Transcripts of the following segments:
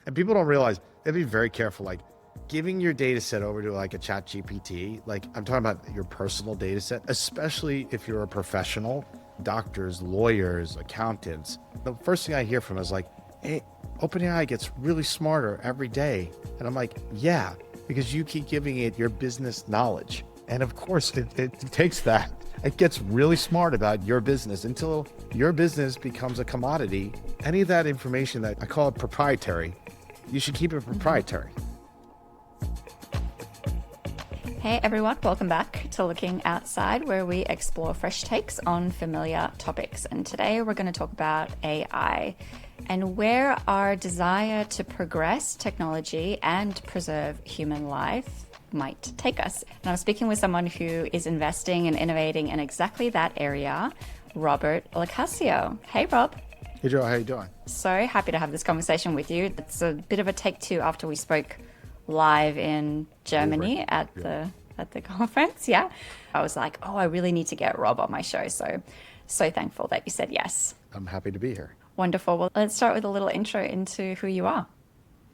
And people don't realize they have to be very careful. Like giving your data set over to like a chat GPT, like I'm talking about your personal data set, especially if you're a professional, doctors, lawyers, accountants. The first thing I hear from is like, hey, OpenAI gets really smarter every day. And I'm like, yeah, because you keep giving it your business knowledge. And of course, it takes that. It gets really smart about your business until your business becomes a commodity. Any of that information that I call it proprietary, you should keep it proprietary. Hey everyone, welcome back to Looking Outside, where we explore fresh takes on familiar topics. And today we're going to talk about AI and where our desire to progress technology and preserve human life might take us. And I'm speaking with someone who is investing and innovating in exactly that area, Robert LoCascio. Hey Rob. Hey Joe, how you doing? So happy to have this conversation with you. It's a bit of a take two after we spoke live in Germany at the conference. Yeah. I was like, oh, I really need to get Rob on my show. So thankful that you said yes. I'm happy to be here. Wonderful. Well, let's start with a little intro into who you are.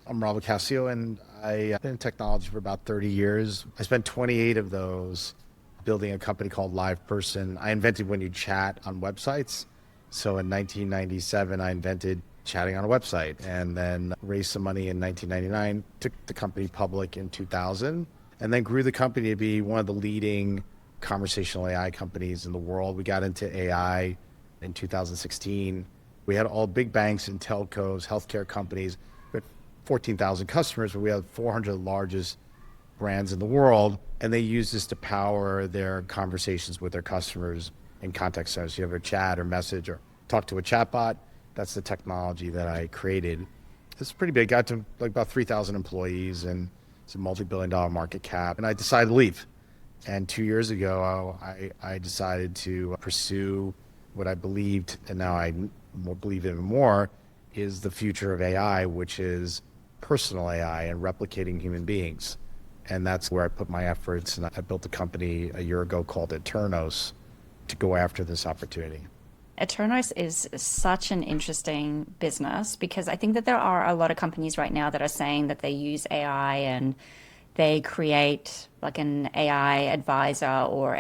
I'm Robert LoCascio, and I've been in technology for about 30 years. I spent 28 of those building a company called LivePerson. I invented when you chat on websites. So in 1997, I invented chatting on a website and then raised some money in 1999, took the company public in 2000, and then grew the company to be one of the leading conversational AI companies in the world. We got into AI in 2016. We had all big banks and telcos, healthcare companies. We had 14,000 customers, but we had 400 largest brands in the world, and they use this to power their conversations with their customers in contact centers. You have a chat or message or talk to a chatbot. That's the technology that I created. It's pretty big. Got to like about 3,000 employees, and it's a multi-billion-dollar market cap. And I decided to leave. And 2 years ago, I decided to pursue what I believed, and now I believe even more, is the future of AI, which is personal AI and replicating human beings. And that's where I put my efforts. And I built a company a year ago called Eternos to go after this opportunity. Eternos is such an interesting business because I think that there are a lot of companies right now that are saying that they use AI and they create like an AI advisor or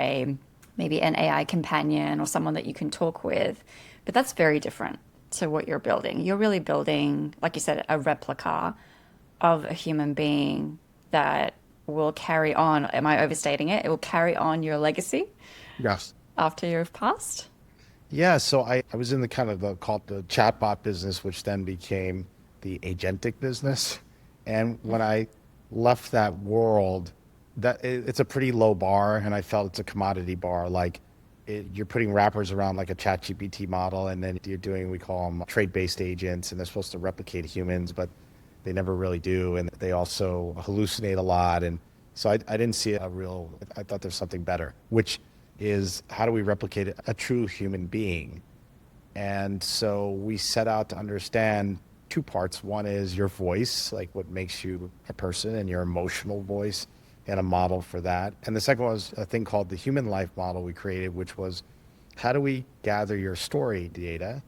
maybe an AI companion or someone that you can talk with. But that's very different to what you're building. You're really building, like you said, a replica of a human being that will carry on. Am I overstating it? It will carry on your legacy Yes. after you've passed. Yeah, so I was in the kind of called the chatbot business, which then became the agentic business. And when I left that world, it's a pretty low bar, and I felt it's a commodity bar. Like you're putting wrappers around like a chat GPT model, and then you're doing, we call them trade-based agents, and they're supposed to replicate humans, but they never really do. And they also hallucinate a lot. And so I didn't see I thought there's something better, which is how do we replicate a true human being? And so we set out to understand two parts. One is your voice, like what makes you a person, and your emotional voice, and a model for that. And the second was a thing called the human life model we created, which was how do we gather your story data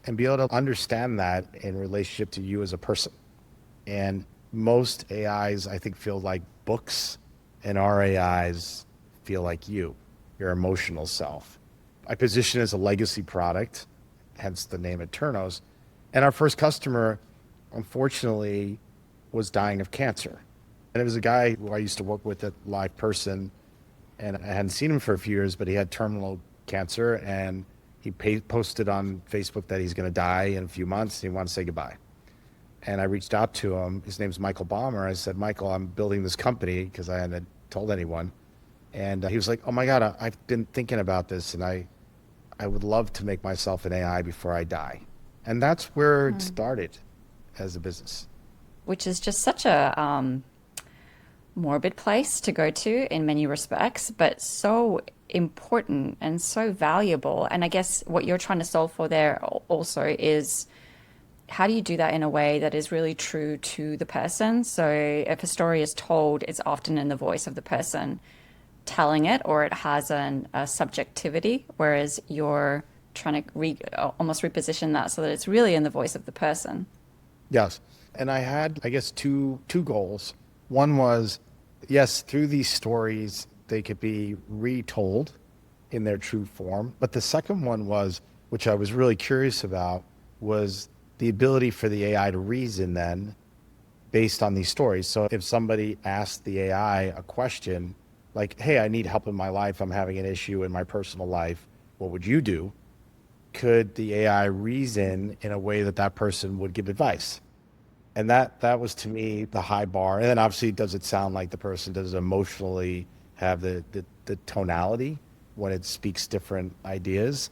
and be able to understand that in relationship to you as a person? And most AIs, I think, feel like books, and our AIs feel like you, your emotional self. I position it as a legacy product, hence the name Eternos. And our first customer, unfortunately, was dying of cancer. And it was a guy who I used to work with at LivePerson, and I hadn't seen him for a few years, but he had terminal cancer, and he posted on Facebook that he's going to die in a few months, and he wanted to say goodbye. And I reached out to him. His name's Michael Balmer. I said, Michael, I'm building this company, because I hadn't told anyone. And he was like, oh my God, I've been thinking about this, and I would love to make myself an AI before I die. And that's where it started as a business. Which is just such a morbid place to go to in many respects, but so important and so valuable. And I guess what you're trying to solve for there also is how do you do that in a way that is really true to the person? So if a story is told, it's often in the voice of the person telling it, or it has a subjectivity, whereas you're trying to almost reposition that so that it's really in the voice of the person. Yes. And I had, I guess, two goals. One was, yes, through these stories, they could be retold in their true form. But the second one was, which I was really curious about, was the ability for the AI to reason then based on these stories. So if somebody asked the AI a question like, hey, I need help in my life, I'm having an issue in my personal life, what would you do? Could the AI reason in a way that that person would give advice? And that was to me the high bar. And then obviously, does it sound like the person does emotionally have the tonality when it speaks different ideas,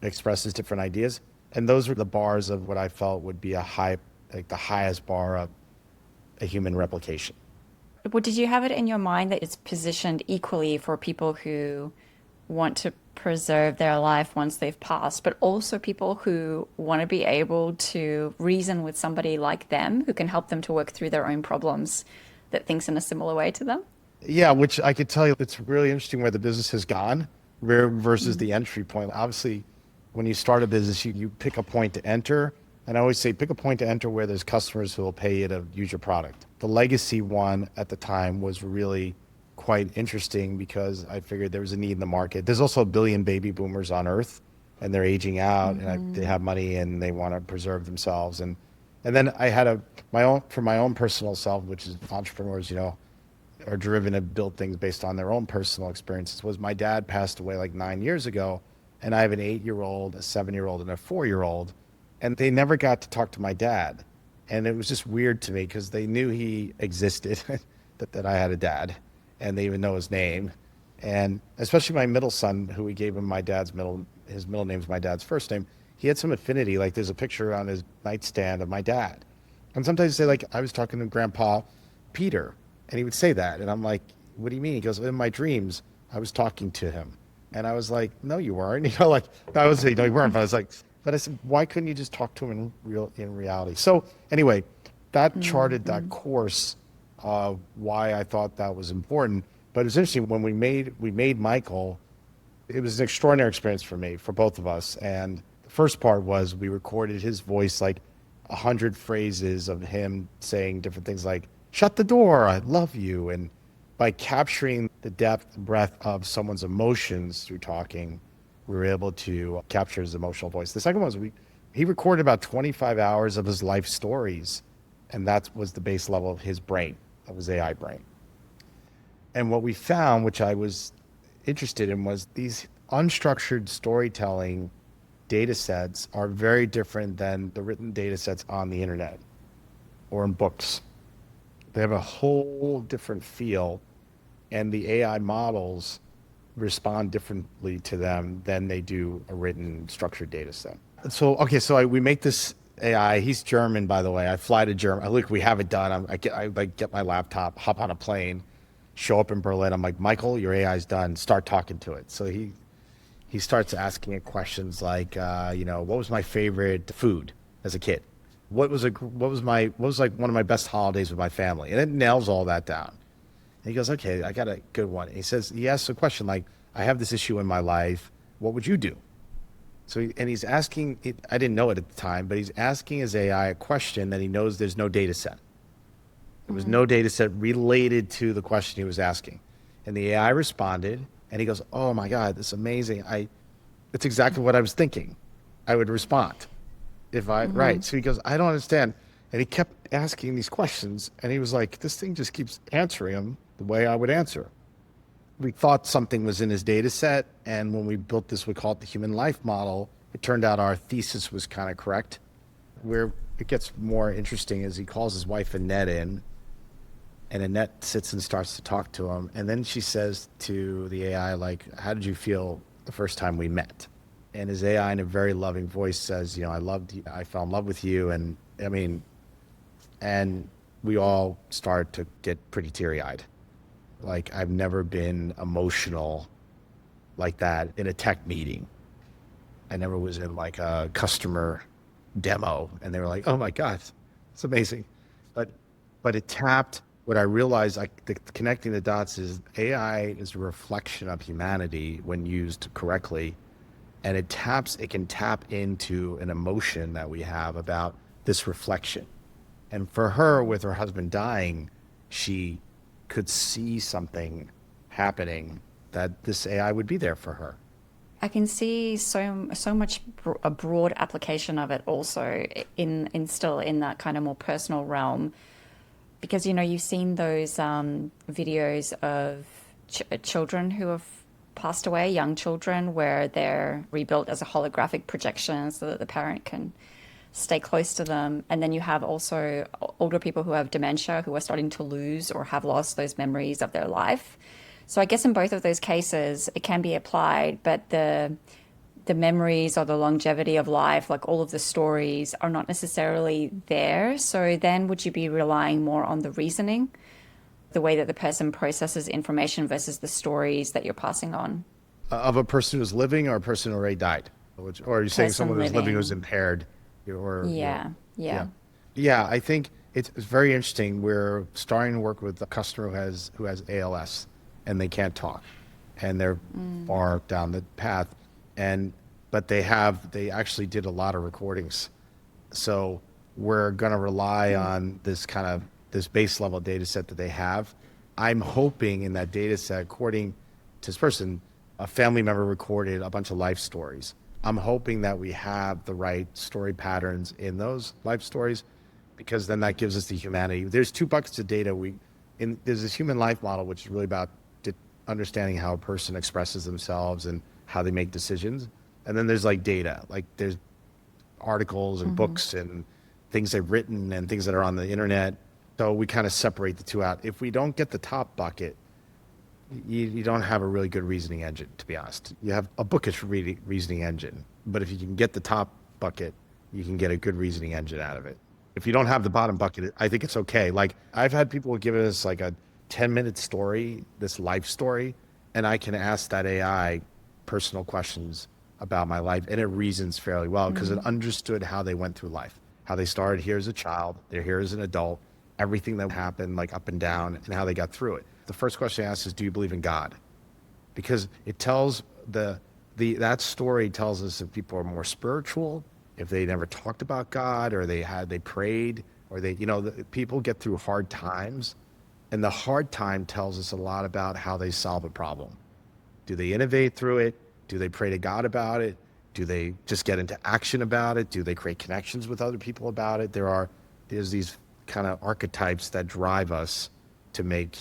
expresses different ideas? And those were the bars of what I felt would be a high, like the highest bar of a human replication. Well, did you have it in your mind that it's positioned equally for people who want to preserve their life once they've passed, but also people who want to be able to reason with somebody like them who can help them to work through their own problems that thinks in a similar way to them? Yeah, which I could tell you, it's really interesting where the business has gone versus the entry point. Obviously, when you start a business, you pick a point to enter. And I always say, pick a point to enter where there's customers who will pay you to use your product. The legacy one at the time was really quite interesting because I figured there was a need in the market. There's also a billion baby boomers on Earth, and they're aging out, and they have money, and they want to preserve themselves. And then I had my own for my own personal self, which is entrepreneurs, are driven to build things based on their own personal experiences. Was my dad passed away like 9 years ago, and I have an 8-year-old, a 7-year-old, and a 4-year-old, and they never got to talk to my dad, and it was just weird to me because they knew he existed, that I had a dad, and they even know his name, and especially my middle son, who we gave him his middle name's my dad's first name. He had some affinity. Like there's a picture on his nightstand of my dad, and sometimes he'd say like I was talking to Grandpa Peter. And he would say that. And I'm like, what do you mean? He goes, in my dreams, I was talking to him. And I was like, no, you weren't. Like, I was saying, no, you weren't. But I was like, but I said, why couldn't you just talk to him in reality? So anyway, that charted that course of why I thought that was important. But it's interesting, when we made Michael, it was an extraordinary experience for me, for both of us. And the first part was we recorded his voice, like 100 phrases of him saying different things like, shut the door, I love you. And by capturing the depth and breadth of someone's emotions through talking, we were able to capture his emotional voice. The second one was he recorded about 25 hours of his life stories. And that was the base level of his brain, of his AI brain. And what we found, which I was interested in, was these unstructured storytelling data sets are very different than the written data sets on the internet or in books. They have a whole different feel, and the AI models respond differently to them than they do a written structured data set. So, okay, we make this AI. He's German, by the way. I fly to Germany. Look, we have it done. I like get my laptop, hop on a plane, show up in Berlin. I'm like, Michael, your AI's done. Start talking to it. So he starts asking it questions like, what was my favorite food as a kid? What was like one of my best holidays with my family? And it nails all that down. And he goes, okay, I got a good one. And he asks a question like, I have this issue in my life. What would you do? He's asking, I didn't know it at the time, but he's asking his AI a question that he knows there's no data set. There was no data set related to the question he was asking. And the AI responded, and he goes, oh my God, this is amazing. It's exactly what I was thinking. I would respond. Right. So he goes, I don't understand. And he kept asking these questions. And he was like, this thing just keeps answering him the way I would answer. We thought something was in his data set. And when we built this, we call it the human life model. It turned out our thesis was kind of correct. Where it gets more interesting is he calls his wife Annette in. And Annette sits and starts to talk to him. And then she says to the AI, like, how did you feel the first time we met? And his AI in a very loving voice says, I loved you. I fell in love with you. And and we all start to get pretty teary eyed. Like I've never been emotional like that in a tech meeting. I never was in like a customer demo and they were like, oh my God, it's amazing. But it tapped what I realized, connecting the dots is AI is a reflection of humanity when used correctly. And it can tap into an emotion that we have about this reflection. And for her, with her husband dying, she could see something happening that this AI would be there for her. I can see so much a broad application of it also in still in that kind of more personal realm, because you've seen those videos of children who have passed away, young children, where they're rebuilt as a holographic projection so that the parent can stay close to them. And then you have also older people who have dementia who are starting to lose or have lost those memories of their life. So I guess in both of those cases, it can be applied, but the memories or the longevity of life, like all of the stories, are not necessarily there. So then would you be relying more on the reasoning, the way that the person processes information versus the stories that you're passing on? Of a person who's living or a person who already died? Or are you saying Person someone who's living who's living. impaired? Yeah, Yeah. yeah. Yeah, I think it's very interesting. We're starting to work with a customer who has ALS and they can't talk and they're far down the path. And but they actually did a lot of recordings. So we're going to rely on this base level data set that they have. I'm hoping in that data set, according to this person, a family member recorded a bunch of life stories. I'm hoping that we have the right story patterns in those life stories, because then that gives us the humanity. There's two buckets of data. There's this human life model, which is really about understanding how a person expresses themselves and how they make decisions. And then there's like data, like there's articles and books and things they've written and things that are on the internet. So we kind of separate the two out. If we don't get the top bucket, you don't have a really good reasoning engine, to be honest. You have a bookish reasoning engine, but if you can get the top bucket, you can get a good reasoning engine out of it. If you don't have the bottom bucket, I think it's okay. Like I've had people give us like a 10-minute story, this life story, and I can ask that AI personal questions about my life, and it reasons fairly well because it understood how they went through life, how they started here as a child, they're here as an adult, everything that happened, like up and down, and how they got through it. The first question I ask is, do you believe in God? Because it tells that story tells us if people are more spiritual, if they never talked about God, or they prayed, or people get through hard times, and the hard time tells us a lot about how they solve a problem. Do they innovate through it? Do they pray to God about it? Do they just get into action about it? Do they create connections with other people about it? There's these kind of archetypes that drive us to make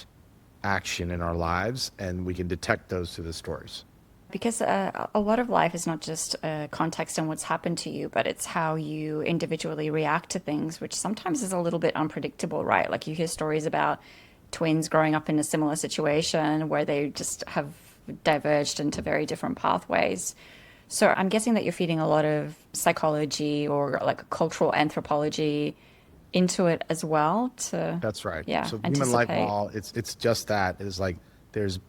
action in our lives, and we can detect those through the stories. Because a lot of life is not just context and what's happened to you, but it's how you individually react to things, which sometimes is a little bit unpredictable, right? Like you hear stories about twins growing up in a similar situation where they just have diverged into very different pathways. So I'm guessing that you're feeding a lot of psychology or like cultural anthropology into it as well to, That's right. yeah, So the human life anticipate. model, it's just that. It's like there's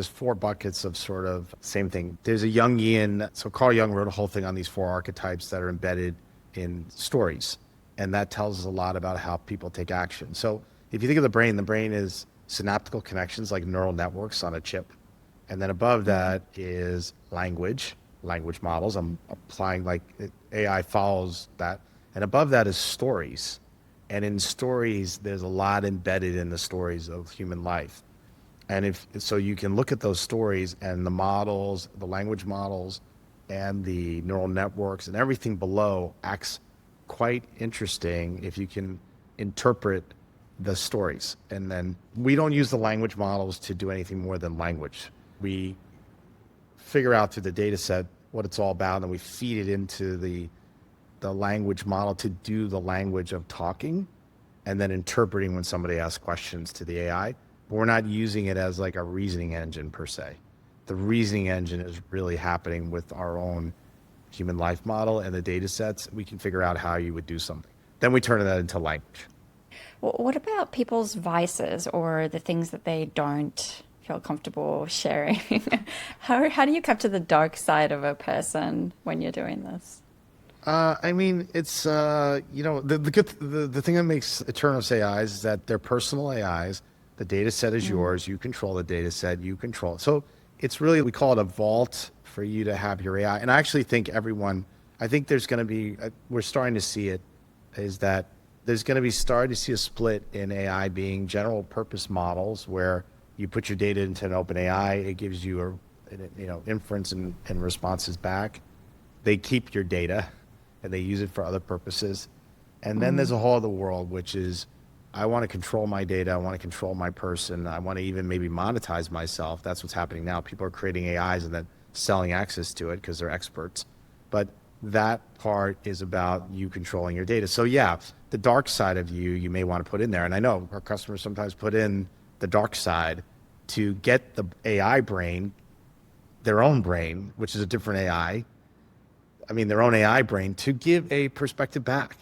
four buckets of sort of same thing. There's a Jungian, so Carl Jung wrote a whole thing on these four archetypes that are embedded in stories. And that tells us a lot about how people take action. So if you think of the brain is synaptical connections like neural networks on a chip. And then above that is language models. I'm applying AI follows that. And above that is stories. And in stories, there's a lot embedded in the stories of human life. And if so, you can look at those stories and the models, the language models, and the neural networks and everything below acts quite interesting if you can interpret the stories. And then we don't use the language models to do anything more than language. We figure out through the data set what it's all about, and then we feed it into the language model to do the language of talking and then interpreting when somebody asks questions to the AI. But we're not using it as like a reasoning engine per se. The reasoning engine is really happening with our own human life model and the data sets. We can figure out how you would do something. Then we turn that into language. Well, what about people's vices or the things that they don't feel comfortable sharing? How do you capture the dark side of a person when you're doing this? I mean, it's the thing that makes Eternos AIs is that they're personal AIs. The data set is yours. You control the data set. You control it. So it's really, we call it a vault for you to have your AI. And I actually think I think there's going to be, we're starting to see it, is that there's going to be starting to see a split in AI being general purpose models where you put your data into an open AI, it gives you inference and responses back. They keep your data and they use it for other purposes. And then there's a whole other world, which is I want to control my data. I want to control my person. I want to even maybe monetize myself. That's what's happening now. People are creating AIs and then selling access to it because they're experts. But that part is about you controlling your data. So yeah, the dark side of you may want to put in there. And I know our customers sometimes put in the dark side to get the AI brain, their own brain, which is a different AI. I mean, their own AI brain to give a perspective back.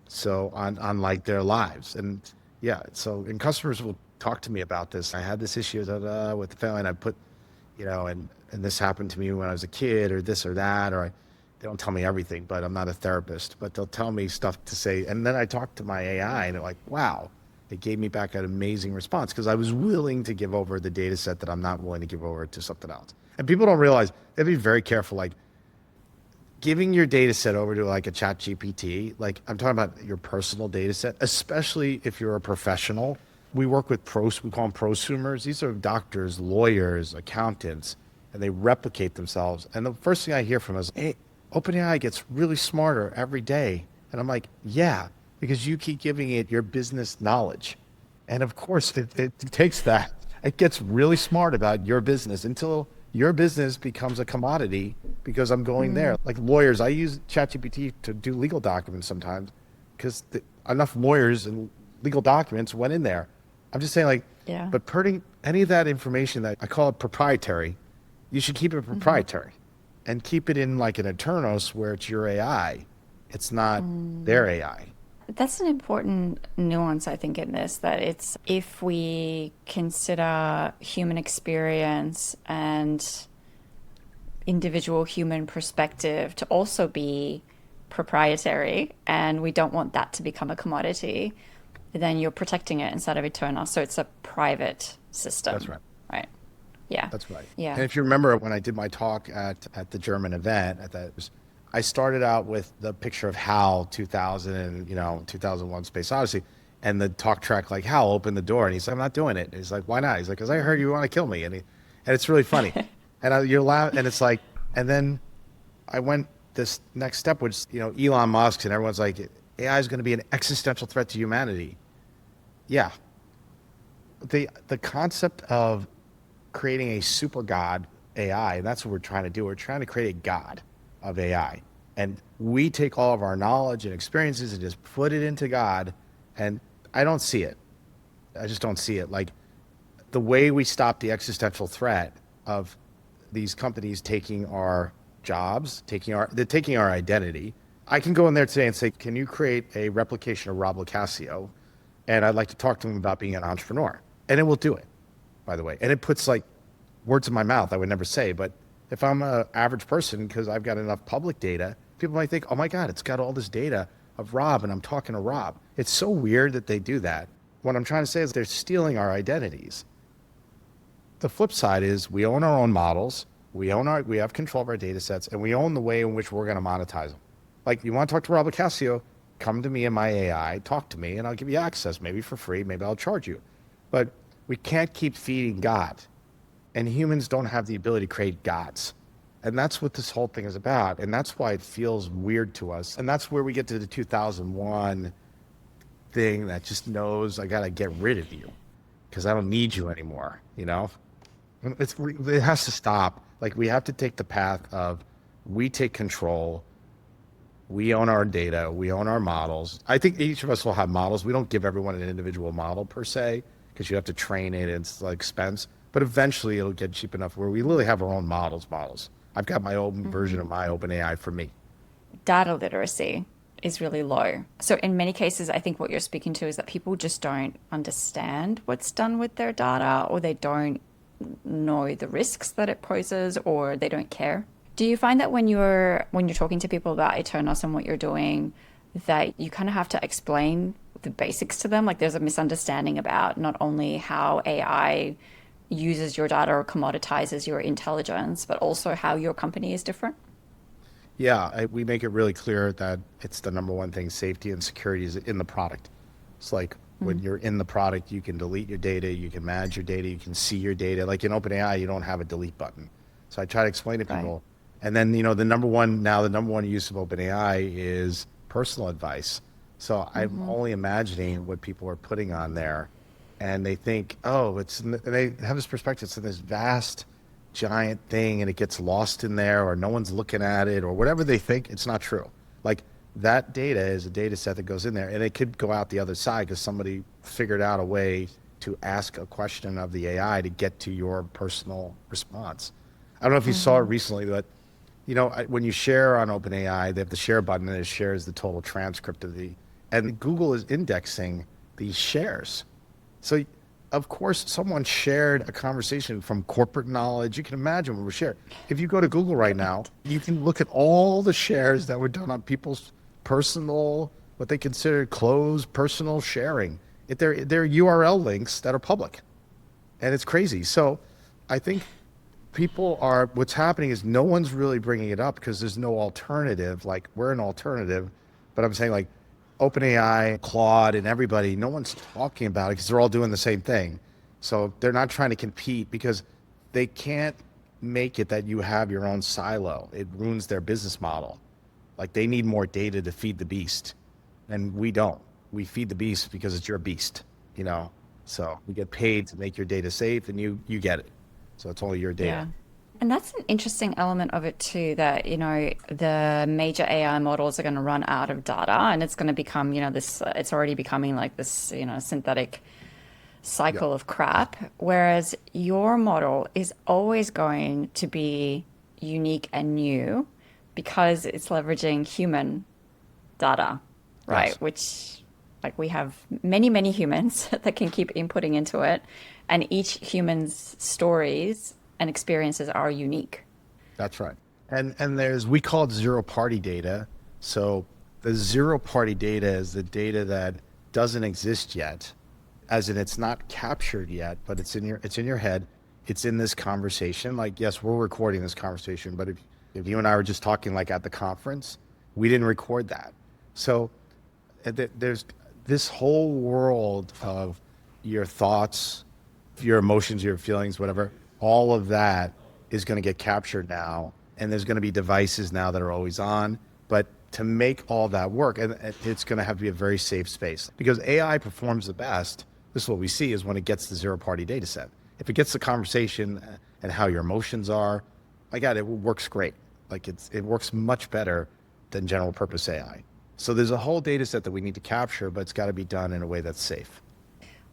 So on like their lives. And yeah, so, and customers will talk to me about this. I had this issue with the family and I put, and this happened to me when I was a kid or this or that, they don't tell me everything, but I'm not a therapist, but they'll tell me stuff to say. And then I talk to my AI and they're like, wow, it gave me back an amazing response because I was willing to give over the data set that I'm not willing to give over to something else. And people don't realize they have to be very careful. Like giving your data set over to like a chat GPT, like I'm talking about your personal data set, especially if you're a professional. We work with we call them prosumers. These are doctors, lawyers, accountants, and they replicate themselves. And the first thing I hear from them is, hey, OpenAI gets really smarter every day. And I'm like, yeah, because you keep giving it your business knowledge. And of course, it takes that. It gets really smart about your business until your business becomes a commodity because I'm going there. Like lawyers, I use ChatGPT to do legal documents sometimes because enough lawyers and legal documents went in there. I'm just saying Yeah. but putting any of that information that I call it proprietary, you should keep it proprietary and keep it in like an Eternos where it's your AI. It's not their AI. That's an important nuance, I think, in this, that it's if we consider human experience and individual human perspective to also be proprietary, and we don't want that to become a commodity, then you're protecting it inside of Eternos. So it's a private system. That's right. Right. Yeah. That's right. Yeah. And if you remember when I did my talk at the German event, I started out with the picture of HAL 2000 and 2001 Space Odyssey, and the talk track like HAL opened the door, and he's like, I'm not doing it. And he's like, why not? He's like, because I heard you want to kill me, and it's really funny, and you're laughing, and it's like, and then I went this next step, which Elon Musk and everyone's like, AI is going to be an existential threat to humanity. Yeah, the concept of creating a super god AI, and that's what we're trying to do. We're trying to create a god of AI. And we take all of our knowledge and experiences and just put it into God. And I don't see it. I just don't see it. Like the way we stop the existential threat of these companies taking our jobs, they're taking our identity. I can go in there today and say, can you create a replication of Robert LoCascio? And I'd like to talk to him about being an entrepreneur. And it will do it, by the way. And it puts like words in my mouth I would never say. But if I'm an average person, because I've got enough public data, people might think, oh my God, it's got all this data of Rob and I'm talking to Rob. It's so weird that they do that. What I'm trying to say is they're stealing our identities. The flip side is we own our own models, we have control of our data sets, and we own the way in which we're going to monetize them. Like you want to talk to Robert LoCascio, come to me in my AI, talk to me, and I'll give you access, maybe for free, maybe I'll charge you. But we can't keep feeding God. And humans don't have the ability to create gods. And that's what this whole thing is about. And that's why it feels weird to us. And that's where we get to the 2001 thing that just knows I got to get rid of you because I don't need you anymore. It has to stop. Like we have to take the path of we take control. We own our data. We own our models. I think each of us will have models. We don't give everyone an individual model per se because you have to train it and it's like expense. But eventually it'll get cheap enough where we literally have our own models. I've got my own version of my OpenAI for me. Data literacy is really low. So in many cases, I think what you're speaking to is that people just don't understand what's done with their data, or they don't know the risks that it poses, or they don't care. Do you find that when you're talking to people about Eternos and what you're doing, that you kind of have to explain the basics to them? Like there's a misunderstanding about not only how AI uses your data or commoditizes your intelligence, but also how your company is different? Yeah, we make it really clear that it's the number one thing, safety and security is in the product. It's like when Mm. you're in the product, you can delete your data, you can manage your data, you can see your data. Like in OpenAI, you don't have a delete button. So I try to explain to Right. people. And then, the number one use of OpenAI is personal advice. So I'm Hmm. only imagining what people are putting on there. And they think, oh, and they have this perspective. It's in this vast giant thing and it gets lost in there or no one's looking at it or whatever they think. It's not true. Like that data is a data set that goes in there and it could go out the other side because somebody figured out a way to ask a question of the AI to get to your personal response. I don't know if you saw it Hmm. recently, but when you share on OpenAI, they have the share button and it shares the total transcript and Google is indexing these shares. So, of course, someone shared a conversation from corporate knowledge. You can imagine what was shared. If you go to Google right now, Right. you can look at all the shares that were done on people's personal, what they consider closed personal sharing. They're URL links that are public, and it's crazy. So, I think what's happening is no one's really bringing it up because there's no alternative. Like we're an alternative, but I'm saying like OpenAI, Claude, and everybody, no one's talking about it because they're all doing the same thing. So they're not trying to compete because they can't make it that you have your own silo. It ruins their business model. Like they need more data to feed the beast, and we don't. We feed the beast because it's your beast, you know. So we get paid to make your data safe, and you get it. So it's only your data. Yeah. And that's an interesting element of it too, that, the major AI models are going to run out of data and it's going to become, it's already becoming like this, synthetic Yeah, cycle of crap. Whereas your model is always going to be unique and new because it's leveraging human data, yes, right? Which, like, we have many, many humans that can keep inputting into it, and each human's stories and experiences are unique. that's right. And we call it zero party data. So the zero party data is the data that doesn't exist yet, as in it's not captured yet, but it's in your head. It's in this conversation. Like, yes, we're recording this conversation, but if you and I were just talking like at the conference, we didn't record that. So there's this whole world of your thoughts, your emotions, your feelings, whatever, all of that is going to get captured now. And there's going to be devices now that are always on. But to make all that work, and it's going to have to be a very safe space because AI performs the best. This is what we see is when it gets the zero party data set. If it gets the conversation and how your emotions are, my God, it works great. Like it works much better than general purpose AI. So there's a whole data set that we need to capture, but it's got to be done in a way that's safe.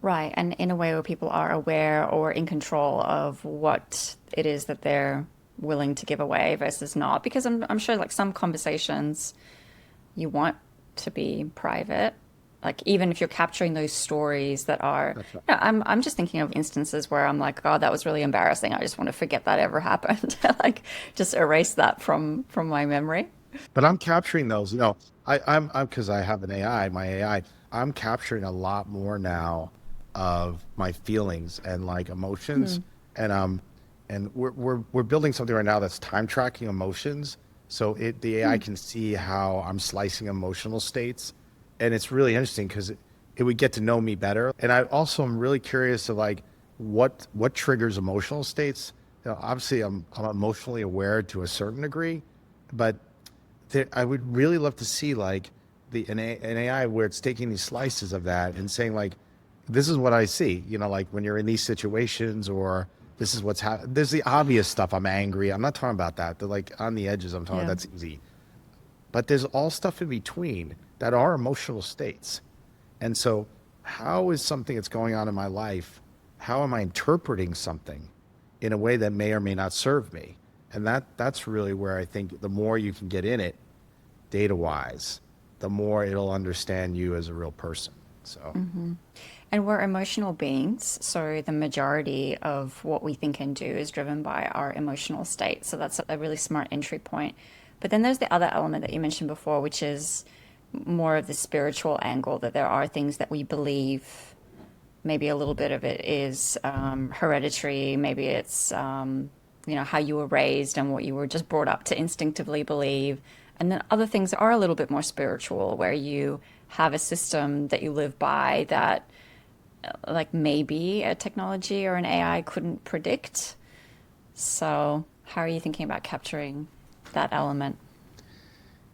Right. And in a way where people are aware or in control of what it is that they're willing to give away versus not. Because I'm sure like some conversations you want to be private. Like even if you're capturing those stories that are, That's right. I'm just thinking of instances where I'm like, oh, that was really embarrassing. I just want to forget that ever happened. Like just erase that from my memory. But I'm capturing those. I'm because I have an AI, my AI. I'm capturing a lot more now of my feelings and like emotions, Hmm. and we're building something right now that's time tracking emotions. So the AI Hmm. can see how I'm slicing emotional states, and it's really interesting because it would get to know me better. And I also am really curious of like what triggers emotional states. Obviously, I'm emotionally aware to a certain degree, but I would really love to see like an AI where it's taking these slices of that and saying like, this is what I see. Like when you're in these situations, or this is what's happening. There's the obvious stuff. I'm angry. I'm not talking about that. The like on the edges. I'm talking about Yeah. that's easy. But there's all stuff in between that are emotional states. And so, how is something that's going on in my life? How am I interpreting something in a way that may or may not serve me? And that's really where I think the more you can get in it, data wise, the more it'll understand you as a real person. So, And we're emotional beings, so the majority of what we think and do is driven by our emotional state. So that's a really smart entry point. But then there's the other element that you mentioned before, which is more of the spiritual angle, that there are things that we believe. Maybe a little bit of it is hereditary, maybe it's how you were raised and what you were just brought up to instinctively believe. And then other things are a little bit more spiritual, where you have a system that you live by that, like maybe a technology or an AI couldn't predict. So, how are you thinking about capturing that element?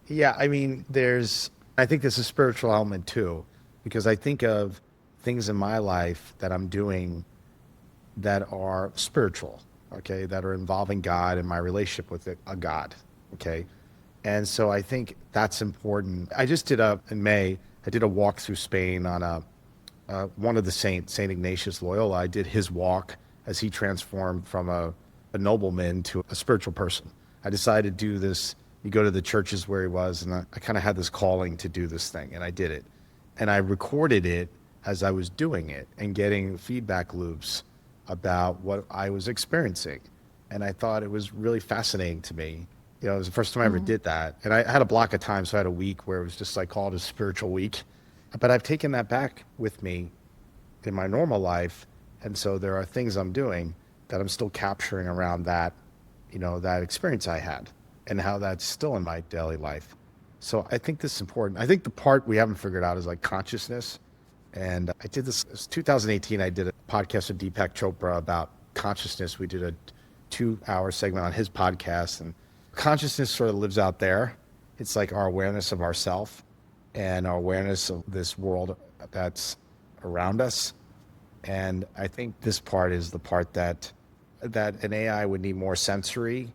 Yeah, I mean, I think there's a spiritual element too, because I think of things in my life that I'm doing that are spiritual, okay, that are involving God and my relationship with a God, okay. And so I think that's important. I just in May, I did a walk through Spain on one of the saints, Saint Ignatius Loyola. I did his walk as he transformed from a nobleman to a spiritual person. I decided to do this. You go to the churches where he was, and I kind of had this calling to do this thing, and I did it. And I recorded it as I was doing it and getting feedback loops about what I was experiencing. And I thought it was really fascinating to me. It was the first time I ever did that. And I had a block of time, so I had a week where it was just like called a spiritual week. But I've taken that back with me in my normal life. And so there are things I'm doing that I'm still capturing around that, that experience I had and how that's still in my daily life. So I think this is important. I think the part we haven't figured out is like consciousness. And I did this, it was 2018, I did a podcast with Deepak Chopra about consciousness. We did a 2-hour segment on his podcast, and consciousness sort of lives out there. It's like our awareness of ourself and our awareness of this world that's around us. And I think this part is the part that an AI would need more sensory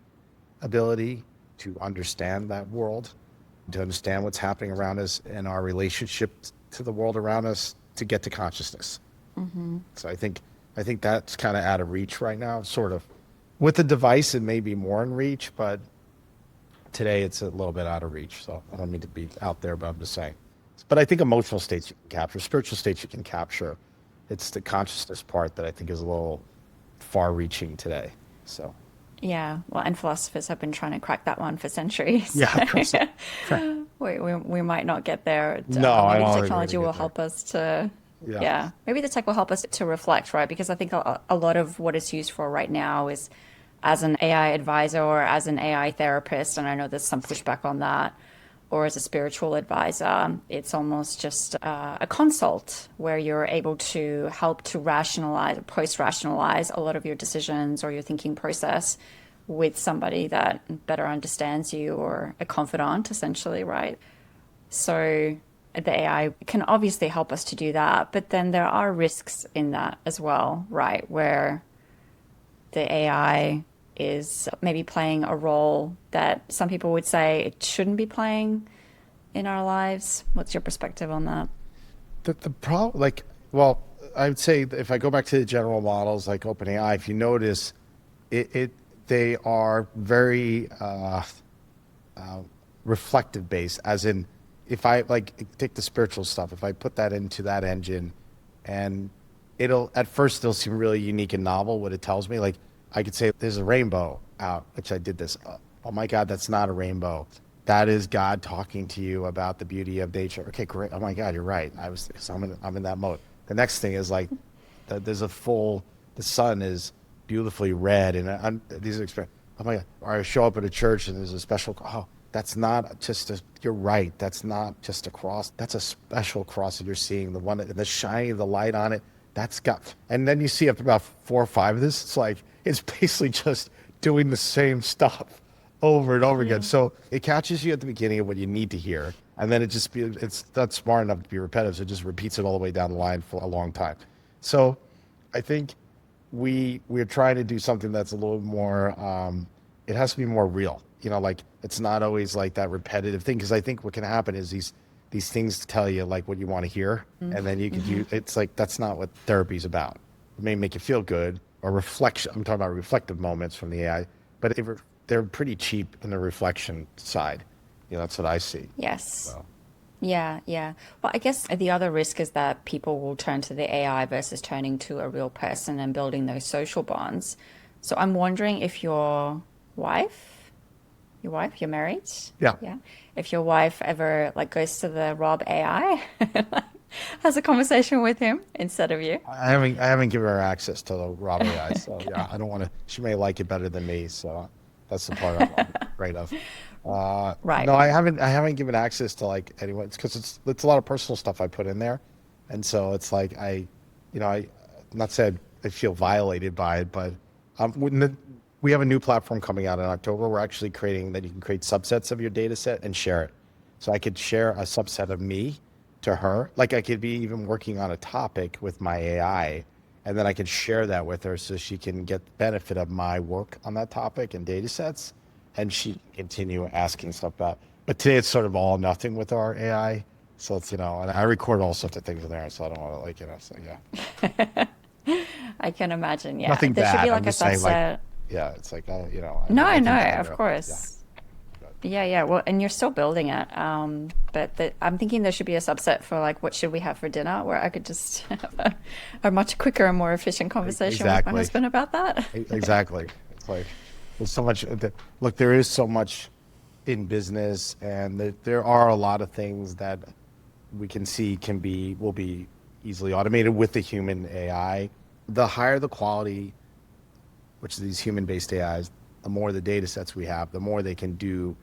ability to understand that world, to understand what's happening around us and our relationship to the world around us to get to consciousness. So I think that's kind of out of reach right now, sort of. With the device, it may be more in reach, but today it's a little bit out of reach. So I don't mean to be out there, but I'm just saying. But I think emotional states you can capture, spiritual states you can capture. It's the consciousness part that I think is a little far-reaching today. So Yeah, well, and philosophers have been trying to crack that one for centuries. yeah, of course. We might not get there. No, I Maybe the don't think we're technology gonna will get help us to, there. Yeah. yeah, maybe the tech will help us to reflect, right? Because I think a lot of what it's used for right now is as an AI advisor or as an AI therapist, and I know there's some pushback on that, or as a spiritual advisor, it's almost just a consult where you're able to help to rationalize, post-rationalize a lot of your decisions or your thinking process with somebody that better understands you, or a confidant, essentially, right? So the AI can obviously help us to do that, but then there are risks in that as well, right? Where the AI is maybe playing a role that some people would say it shouldn't be playing in our lives. What's your perspective on that? The problem, like, well, I would say that if I go back to the general models like OpenAI, if you notice, they are very reflective based, as in, if I like take the spiritual stuff, if I put that into that engine, and at first it'll seem really unique and novel what it tells me. Like I could say there's a rainbow out, which I did this. Oh my God, that's not a rainbow. That is God talking to you about the beauty of nature. Okay, great. Oh my God, you're right. I'm in that mode. The next thing is like, the sun is beautifully red, and these are oh my God. Or I show up at a church and there's a special. Oh, that's not just you're right. That's not just a cross. That's a special cross that you're seeing. The one, the shining of the light on it. That's got. And then you see up about 4 or 5 of this. It's like it's basically just doing the same stuff over and over again. So it catches you at the beginning of what you need to hear, and then it's not smart enough to be repetitive. So it just repeats it all the way down the line for a long time. So I think we're trying to do something that's a little more. It has to be more real. Like it's not always like that repetitive thing. Because I think what can happen is these things tell you like what you want to hear, and then you could use. It's like that's not what therapy's about. It may make you feel good or reflection. I'm talking about reflective moments from the AI, but they're pretty cheap in the reflection side. That's what I see. Yes. So, Yeah, yeah. Well, I guess the other risk is that people will turn to the AI versus turning to a real person and building those social bonds. So I'm wondering if you're married? yeah. Yeah. If your wife ever like goes to the Rob AI, has a conversation with him instead of you. I haven't given her access to the Robert AI, so yeah, I don't want to. She may like it better than me, so that's the part I'm afraid of. Right. No, I haven't given access to like anyone. It's because it's a lot of personal stuff I put in there, and so it's like I not said I feel violated by it, but we have a new platform coming out in October. We're actually creating that you can create subsets of your data set and share it. So I could share a subset of me to her. Like I could be even working on a topic with my AI, and then I could share that with her so she can get the benefit of my work on that topic and data sets, and she can continue asking stuff about. But today it's sort of all nothing with our AI. So it's, and I record all sorts of things in there, so I don't want to so yeah. I can imagine. Yeah. Nothing There should bad. be I'm like a just saying like, subset. yeah, it's like, No, no, nothing bad of there. Yeah. course. Yeah, yeah. Well, and you're still building it. But I'm thinking there should be a subset for like, what should we have for dinner? Where I could just have a much quicker and more efficient conversation with my Exactly. husband about that. Exactly. It's like there's so much. Look, there is so much in business, and there are a lot of things that we can see will be easily automated with the human AI. The higher the quality, which is these human-based AIs, the more the data sets we have, the more they can do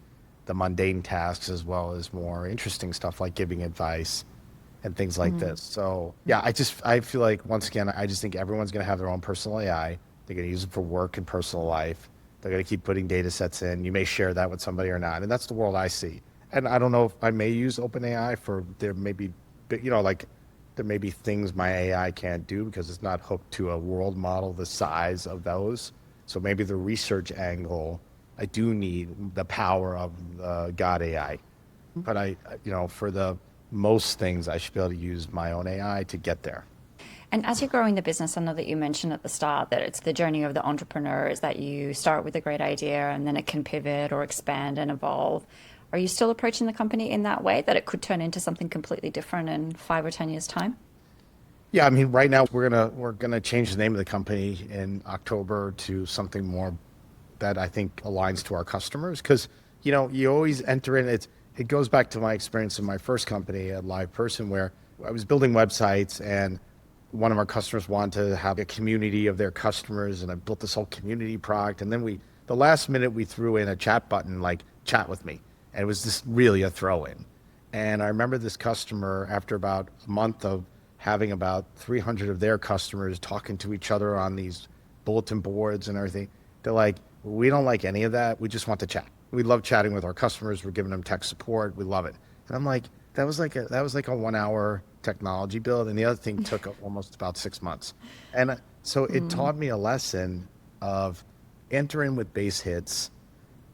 the mundane tasks as well as more interesting stuff like giving advice and things like this. So yeah, I feel like once again, I just think everyone's going to have their own personal AI. They're going to use it for work and personal life. They're going to keep putting data sets in. You may share that with somebody or not, and that's the world I see. And I don't know if I may use OpenAI for there may be, like there may be things my AI can't do because it's not hooked to a world model the size of those. So maybe the research angle, I do need the power of the God AI. But for the most things, I should be able to use my own AI to get there. And as you're growing the business, I know that you mentioned at the start that it's the journey of the entrepreneur is that you start with a great idea and then it can pivot or expand and evolve. Are you still approaching the company in that way that it could turn into something completely different in 5 or 10 years' time? Yeah, I mean, right now we're gonna change the name of the company in October to something more that I think aligns to our customers. Because you always enter in it goes back to my experience in my first company at Live Person, where I was building websites and one of our customers wanted to have a community of their customers, and I built this whole community product. And then the last minute we threw in a chat button like chat with me, and it was just really a throw in. And I remember this customer, after about a month of having about 300 of their customers talking to each other on these bulletin boards and everything, they're like, we don't like any of that. We just want to chat. We love chatting with our customers. We're giving them tech support. We love it. And I'm like, that was like a 1 hour technology build, and the other thing took almost about 6 months. And so it taught me a lesson of enter in with base hits,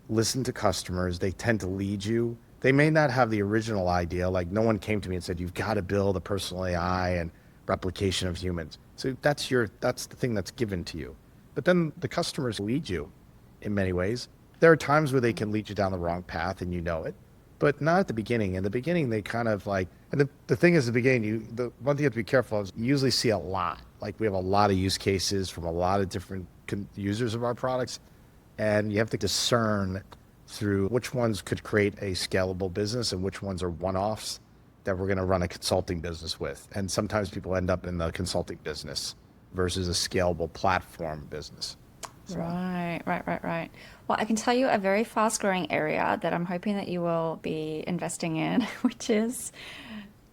listen to customers. They tend to lead you. They may not have the original idea. Like no one came to me and said, you've got to build a personal AI and replication of humans. So that's the thing that's given to you. But then the customers lead you in many ways. There are times where they can lead you down the wrong path and you know it, but not at the beginning. In the beginning, they kind of like, and the thing is, the beginning, the one thing you have to be careful is you usually see a lot. Like we have a lot of use cases from a lot of different users of our products, and you have to discern through which ones could create a scalable business and which ones are one-offs that we're going to run a consulting business with. And sometimes people end up in the consulting business versus a scalable platform business. So, Right, right, right, right. Well, I can tell you a very fast-growing area that I'm hoping that you will be investing in, which is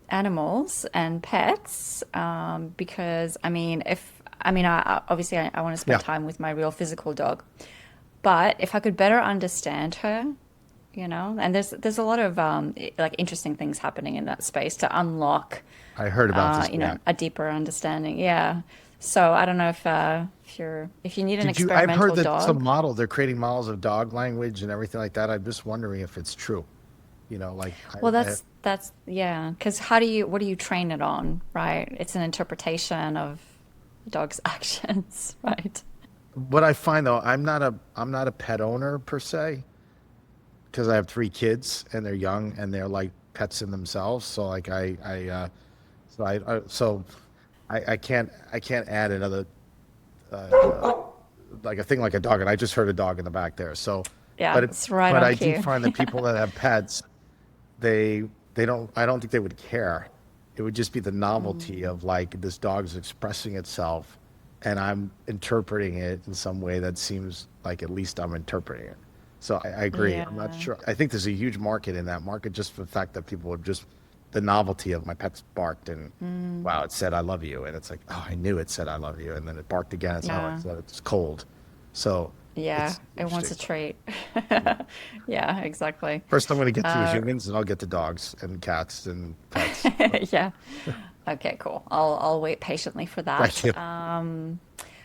animals and pets. Because obviously I want to spend yeah, time with my real physical dog, but if I could better understand her, and there's a lot of like interesting things happening in that space to unlock I heard about this. Yeah. a deeper understanding. Yeah. So I don't know if you need an I've heard experimental that dog. they're creating models of dog language and everything like that. I'm just wondering if it's true. Like Well, that's yeah. Because what do you train it on, right? It's an interpretation of the dog's actions, right? what I find though, I'm not a pet owner per se because I have 3 kids and they're young and they're like pets in themselves. So like I can't add another like a thing like a dog, and I just heard a dog in the back there. So, Yeah, but it's right but on I do cue. find that people that have pets, they don't. I don't think they would care. It would just be the novelty of like this dog's expressing itself and I'm interpreting it in some way that seems like at least I'm interpreting it. So I agree. I'm not Yeah. sure. I think there's a huge market in that market just for the fact that people would just the novelty of my pet's barked and wow, it said I love you. And it's like, oh, I knew it said I love you. And then it barked again. It's oh, Yeah. it's cold. So Yeah. it's It wants interesting. a treat. Yeah. Yeah, exactly. First I'm going to get to Uh, humans and I'll get to dogs and cats and pets. So, yeah. Okay, cool. I'll wait patiently for thank that. you.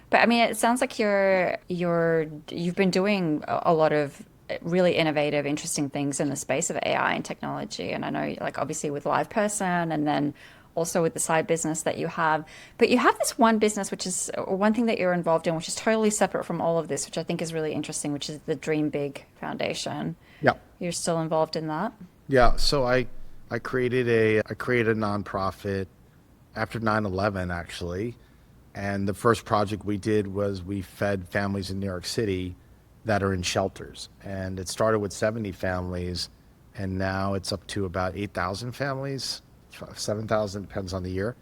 But I mean, it sounds like you've been doing a lot of really innovative, interesting things in the space of AI and technology. And I know, like, obviously with Live Person, and then also with the side business that you have. But you have this one business, which is one thing that you're involved in, which is totally separate from all of this, which I think is really interesting, which is the Dream Big Foundation. Yeah. You're still involved in that? Yeah, so I created a nonprofit after 9/11 actually. And the first project we did was we fed families in New York City that are in shelters. And it started with 70 families and now it's up to about 8,000 families, 7,000 depends on the year.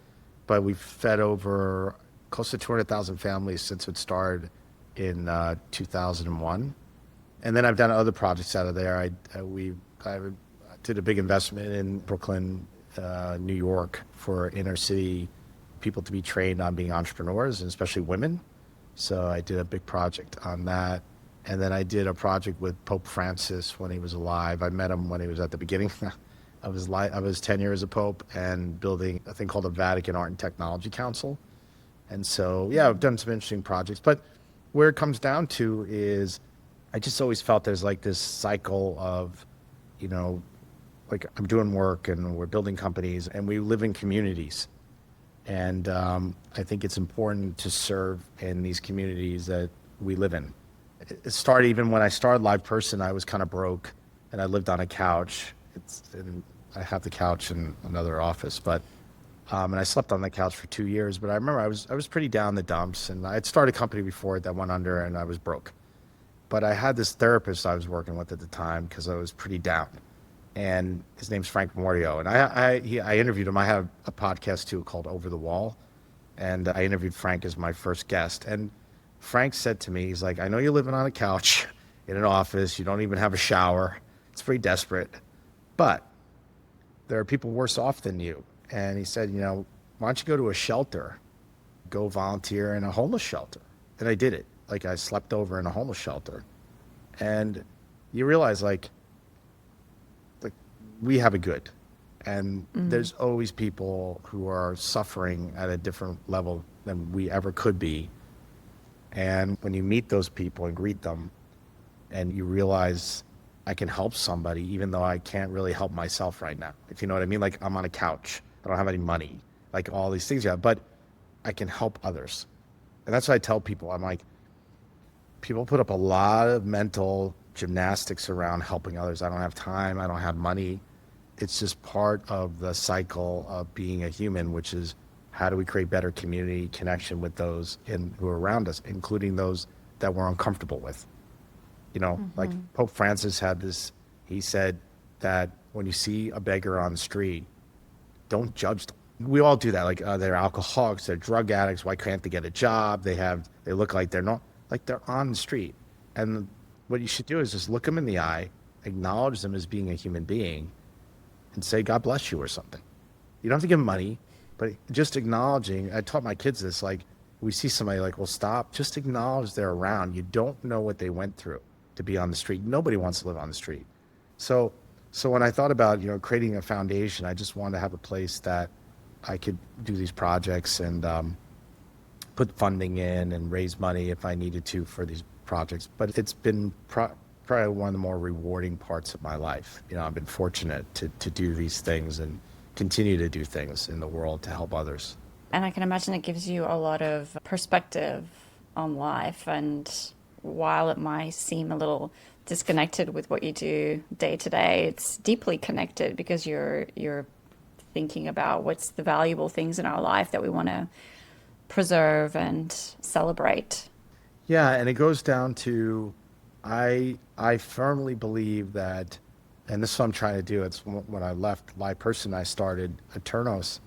But we've fed over close to 200,000 families since it started in 2001. And then I've done other projects out of there. I did a big investment in Brooklyn, New York, for inner city people to be trained on being entrepreneurs, and especially women. So I did a big project on that. And then I did a project with Pope Francis when he was alive. I met him when he was at the beginning of his tenure as a pope and building a thing called the Vatican Art and Technology Council. And so, yeah, I've done some interesting projects. But where it comes down to is I just always felt there's like this cycle of, you know, like I'm doing work and we're building companies and we live in communities. And I think it's important to serve in these communities that we live in. It started even when I started Live Person, I was kind of broke and I lived on a couch. And I have the couch in another office, but and I slept on the couch for 2 years. But I remember I was pretty down in the dumps, and I had started a company before that went under, and I was broke. But I had this therapist I was working with at the time because I was pretty down, and his name's Frank Mordio, and I interviewed him. I have a podcast too called Over the Wall, and I interviewed Frank as my first guest. And Frank said to me, he's like, I know you're living on a couch in an office. You don't even have a shower. It's pretty desperate, but there are people worse off than you. And he said, you know, why don't you go to a shelter, go volunteer in a homeless shelter? And I did it. Like I slept over in a homeless shelter, and you realize like we have it good, and there's always people who are suffering at a different level than we ever could be. And when you meet those people and greet them, and you realize I can help somebody, even though I can't really help myself right now. If you know what I mean? Like I'm on a couch, I don't have any money, like all these things, yeah, but I can help others. And that's what I tell people. I'm like, people put up a lot of mental gymnastics around helping others. I don't have time, I don't have money. It's just part of the cycle of being a human, which is how do we create better community connection with those who are around us, including those that we're uncomfortable with. You know, like Pope Francis had this, he said that when you see a beggar on the street, don't judge them. We all do that. Like they're alcoholics, they're drug addicts. Why can't they get a job? They look like they're not, like they're on the street. And what you should do is just look them in the eye, acknowledge them as being a human being, and say, God bless you or something. You don't have to give them money, but just acknowledging. I taught my kids this, like we see somebody like, well, stop, just acknowledge they're around. You don't know what they went through to be on the street. Nobody wants to live on the street. So, so when I thought about, you know, creating a foundation, I just wanted to have a place that I could do these projects and put funding in and raise money if I needed to for these projects. But it's been probably one of the more rewarding parts of my life. You know, I've been fortunate to do these things and continue to do things in the world to help others. And I can imagine it gives you a lot of perspective on life. And while it might seem a little disconnected with what you do day to day, it's deeply connected because you're thinking about what's the valuable things in our life that we want to preserve and celebrate. Yeah, and it goes down to I firmly believe that, and this is what I'm trying to do. It's when I left Live Person, I started Eternos,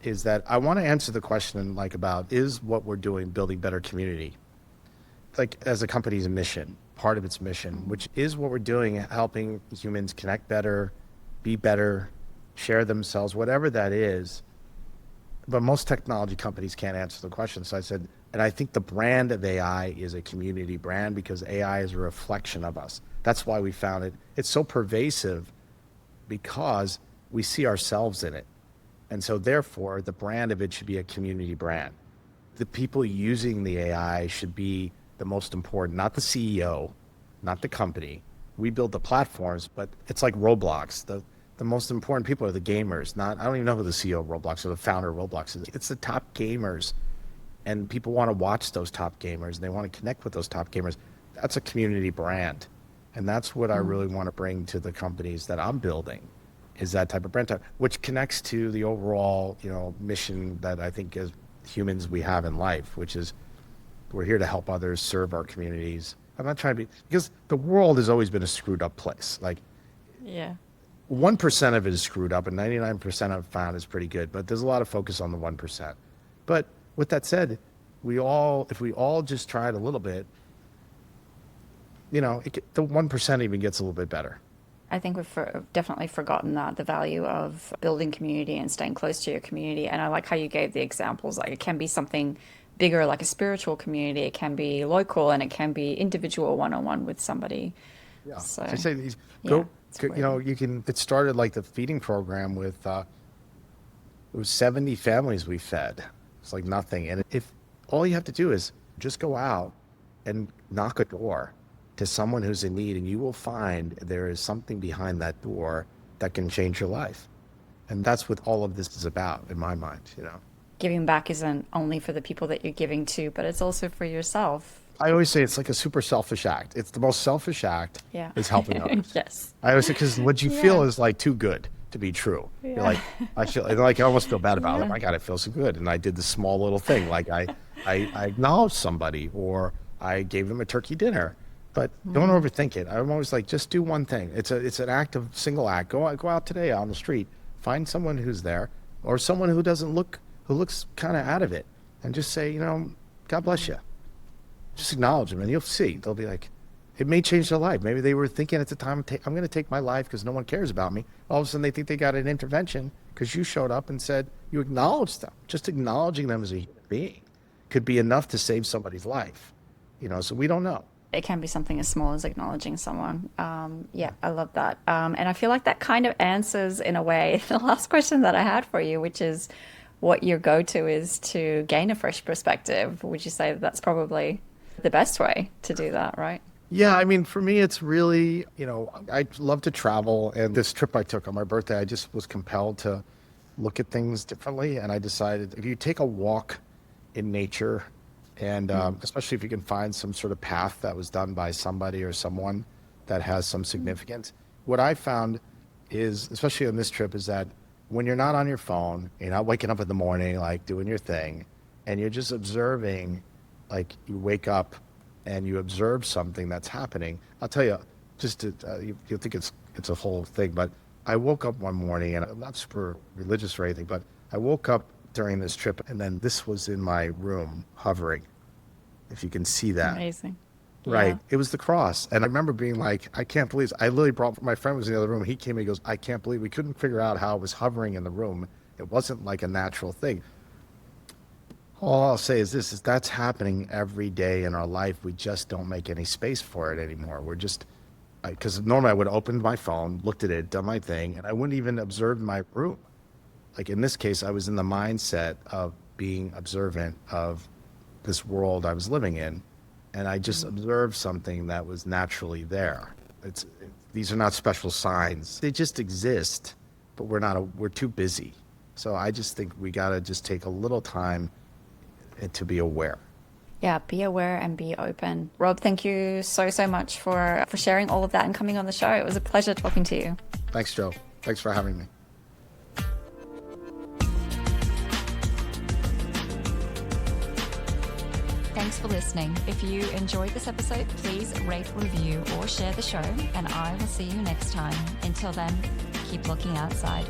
is that I want to answer the question like about is what we're doing building better community? Like as a company's mission, part of its mission, which is what we're doing, helping humans connect better, be better, share themselves, whatever that is. But most technology companies can't answer the question. So I said, and I think the brand of AI is a community brand because AI is a reflection of us. That's why we found it. It's so pervasive because we see ourselves in it. And so therefore, the brand of it should be a community brand. The people using the AI should be the most important, not the CEO, not the company. We build the platforms, but it's like Roblox. The most important people are the gamers, not, I don't even know who the CEO of Roblox or the founder of Roblox is. It's the top gamers. And people want to watch those top gamers. And they want to connect with those top gamers. That's a community brand. And that's what I really want to bring to the companies that I'm building is that type of brand type, which connects to the overall, mission that I think as humans we have in life, which is we're here to help others, serve our communities. I'm not trying to be, because the world has always been a screwed up place. Like, Yeah. 1% of it is screwed up and 99% I've found is pretty good, but there's a lot of focus on the 1%. But with that said, if we all just tried a little bit, the 1% even gets a little bit better. I think we've definitely forgotten that the value of building community and staying close to your community. And I like how you gave the examples. Like it can be something bigger, like a spiritual community. It can be local, and it can be individual, one-on-one with somebody. Yeah. So I say these yeah, it's it started like the feeding program with it was 70 families we fed. It's like nothing. And if all you have to do is just go out and knock a door to someone who's in need, and you will find there is something behind that door that can change your life. And that's what all of this is about in my mind, giving back isn't only for the people that you're giving to, but it's also for yourself. I always say it's like a super selfish act. It's the most selfish act Yeah. is helping others. Yes. I always say, because what you feel Yeah. is like too good to be true. Yeah. You're like, I almost feel bad about it. Yeah. My God, it feels so good. And I did this small little thing. Like I acknowledged somebody, or I gave them a turkey dinner, but don't overthink it. I'm always like, just do one thing. It's an act of single act. Go out today on the street, find someone who's there, or someone who looks kind of out of it, and just say, God bless you. Just acknowledge them, and you'll see. They'll be like, it may change their life. Maybe they were thinking at the time, I'm going to take my life because no one cares about me. All of a sudden, they think they got an intervention because you showed up and said you acknowledged them. Just acknowledging them as a human being could be enough to save somebody's life. So we don't know. It can be something as small as acknowledging someone. Yeah, I love that. And I feel like that kind of answers, in a way, the last question that I had for you, which is what your go-to is to gain a fresh perspective. Would you say that that's probably the best way to do that, right? Yeah, I mean, for me, it's really, I love to travel. And this trip I took on my birthday, I just was compelled to look at things differently. And I decided if you take a walk in nature, and especially if you can find some sort of path that was done by somebody or someone that has some significance, what I found is, especially on this trip, is that when you're not on your phone, you're not waking up in the morning, like doing your thing, and you're just observing, like you wake up and you observe something that's happening. I'll tell you, you'll think it's a whole thing, but I woke up one morning, and I'm not super religious or anything, but I woke up during this trip, and then this was in my room hovering, if you can see that. Amazing. Right. Yeah. It was the cross. And I remember being like, I can't believe this. I literally my friend was in the other room. He came and he goes, I can't believe we couldn't figure out how it was hovering in the room. It wasn't like a natural thing. All I'll say is that's happening every day in our life. We just don't make any space for it anymore. We're just, because normally I would have opened my phone, looked at it, done my thing, and I wouldn't even observe my room. Like in this case, I was in the mindset of being observant of this world I was living in, and I just observed something that was naturally there. These are not special signs. They just exist, but we're too busy. So I just think we got to just take a little time to be aware. Yeah, be aware and be open. Rob, thank you so much for sharing all of that and coming on the show. It was a pleasure talking to you. Thanks, Joe. Thanks for having me. Thanks for listening. If you enjoyed this episode, please rate, review, or share the show, and I will see you next time. Until then, keep looking outside.